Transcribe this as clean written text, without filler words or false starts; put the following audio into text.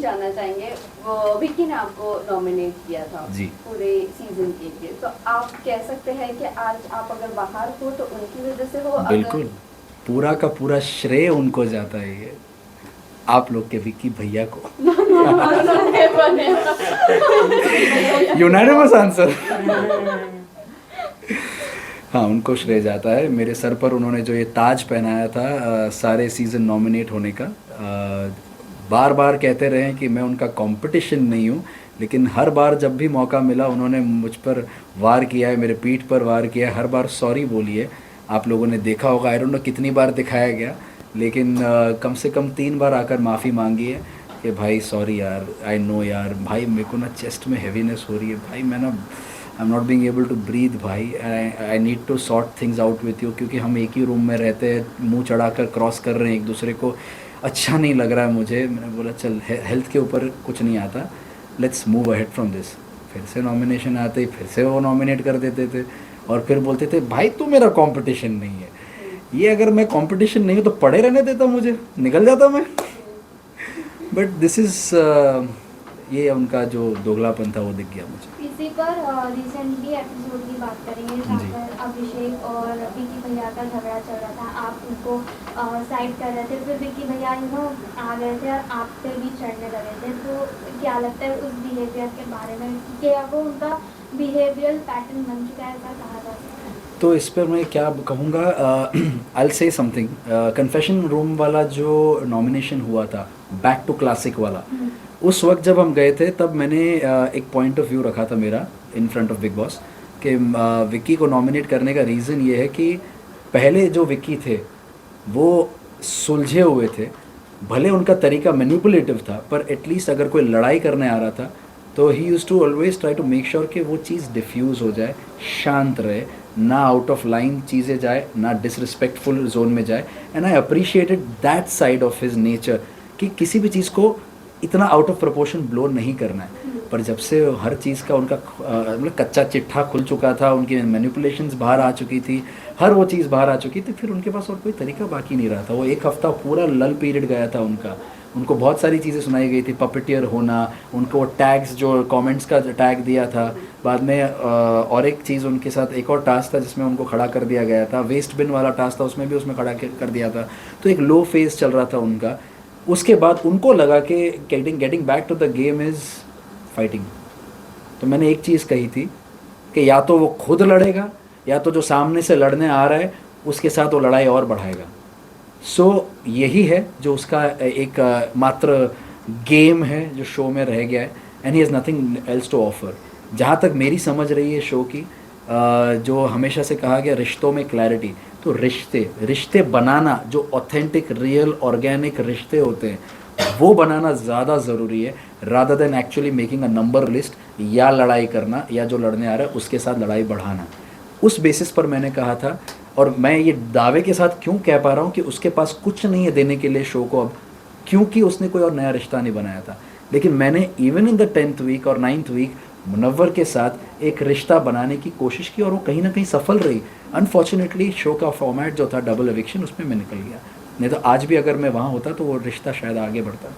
जानना चाहेंगे, वो विक्की ने आपको नॉमिनेट किया था जी पूरे सीजन के लिए, तो आप कह सकते हैं कि आज आप अगर बाहर हो तो उनकी वजह से हो, अगर बिल्कुल, पूरा का पूरा श्रेय उनको जाता है ये, आप लोग के विक्की भैया को। Unanimous answer. हाँ, उनको श्रेय जाता है। मेरे सर पर उन्होंने जो ये ताज पहनाया था सारे सीज़न नॉमिनेट होने का, बार बार कहते रहे कि मैं उनका कंपटीशन नहीं हूँ, लेकिन हर बार जब भी मौका मिला उन्होंने मुझ पर वार किया है, मेरे पीठ पर वार किया है, हर बार सॉरी बोली है। आप लोगों ने देखा होगा, आई डोंट नो कितनी बार दिखाया गया, लेकिन कम से कम 3 बार आकर माफ़ी मांगी है कि भाई सॉरी यार, आई नो यार, भाई मेरे को ना चेस्ट में हैवीनेस हो रही है भाई, मैं ना I am not being able to breathe भाई, I need to sort things out with you, क्योंकि हम एक ही रूम में रहते हैं, मुंह चढ़ाकर क्रॉस कर रहे हैं एक दूसरे को, अच्छा नहीं लग रहा है मुझे। मैंने बोला चल हेल्थ के ऊपर कुछ नहीं आता, let's move ahead from this. फिर से नॉमिनेशन आते ही फिर से वो नॉमिनेट कर देते थे और फिर बोलते थे भाई तू मेरा कंपटीशन नहीं है। ये अगर मैं कंपटीशन नहीं हूँ तो पड़े रहने देता, मुझे निकल जाता मैं। बट दिस इज़ ये उनका जो दोगलापन था वो दिख गया मुझे। इसी पर रिसेंटली एपिसोड की बात करेंगे जहाँ जी। पर अभिषेक और विक्की भैया का झगड़ा चल रहा था, आप उनको साइड कर रहे थे, फिर विक्की भैया आ गए थे और आप पे भी चढ़ने लगे थे, तो क्या लगता है उस बिहेवियर के बारे में, क्या वो उनका बिहेवियरल पैटर्न बन चुका है, ऐसा कहा जा सकता है? तो इस पर मैं क्या कहूँगा, I will say something. Confession room वाला जो नॉमिनेशन हुआ था, बैक टू क्लासिक वाला, उस वक्त जब हम गए थे तब मैंने एक पॉइंट ऑफ व्यू रखा था मेरा in front of big boss कि विक्की को नॉमिनेट करने का रीज़न ये है कि पहले जो विक्की थे वो सुलझे हुए थे, भले उनका तरीका मैनिपुलेटिव था, पर एटलीस्ट अगर कोई लड़ाई करने आ रहा था तो he use to always try to make sure कि वो चीज़ डिफ्यूज़ हो जाए, शांत रहे, ना आउट ऑफ लाइन चीज़ें जाए, ना डिसरिस्पेक्टफुल जोन में जाए। And I appreciated that side of his nature कि किसी भी चीज़ को इतना आउट ऑफ प्रोपोर्शन ब्लो नहीं करना है। पर जब से हर चीज़ का उनका मतलब कच्चा चिट्ठा खुल चुका था, उनकी मैनिपुलेशंस बाहर आ चुकी थी, हर वो चीज़ बाहर आ चुकी थी, फिर उनके पास और कोई तरीका बाकी नहीं रहा था। वो एक हफ़्ता पूरा लल पीरियड गया था उनका, उनको बहुत सारी चीज़ें सुनाई गई थी, पपेटियर होना, उनको टैग्स जो कमेंट्स का टैग दिया था, बाद में और एक चीज़ उनके साथ एक और टास्क था जिसमें उनको खड़ा कर दिया गया था, वेस्ट बिन वाला टास्क था, उसमें भी उसमें खड़ा कर दिया था। तो एक लो फेज चल रहा था उनका। उसके बाद उनको लगा कि getting back to the game is fighting. तो मैंने एक चीज़ कही थी कि या तो वो खुद लड़ेगा या तो जो सामने से लड़ने आ रहा है उसके साथ वो लड़ाई और बढ़ाएगा। सो यही है जो उसका एक मात्र गेम है जो शो में रह गया है, and he has nothing else to offer. जहाँ तक मेरी समझ रही है शो की, जो हमेशा से कहा गया रिश्तों में क्लैरिटी, तो रिश्ते बनाना, जो ऑथेंटिक रियल ऑर्गेनिक रिश्ते होते हैं वो बनाना ज़्यादा ज़रूरी है, rather than actually making a number list या लड़ाई करना या जो लड़ने आ रहा है उसके साथ लड़ाई बढ़ाना। उस बेसिस पर मैंने कहा था, और मैं ये दावे के साथ क्यों कह पा रहा हूँ कि उसके पास कुछ नहीं है देने के लिए शो को अब, क्योंकि उसने कोई और नया रिश्ता नहीं बनाया था। लेकिन मैंने even in the 10th week और 9th वीक मुनव्वर के साथ एक रिश्ता बनाने की कोशिश की और वो कहीं ना कहीं सफल रही। अनफॉर्चुनेटली शो का फॉर्मेट जो था डबल एविक्शन, उसमें मैं निकल गया, नहीं तो आज भी अगर मैं वहाँ होता तो वो रिश्ता शायद आगे बढ़ता।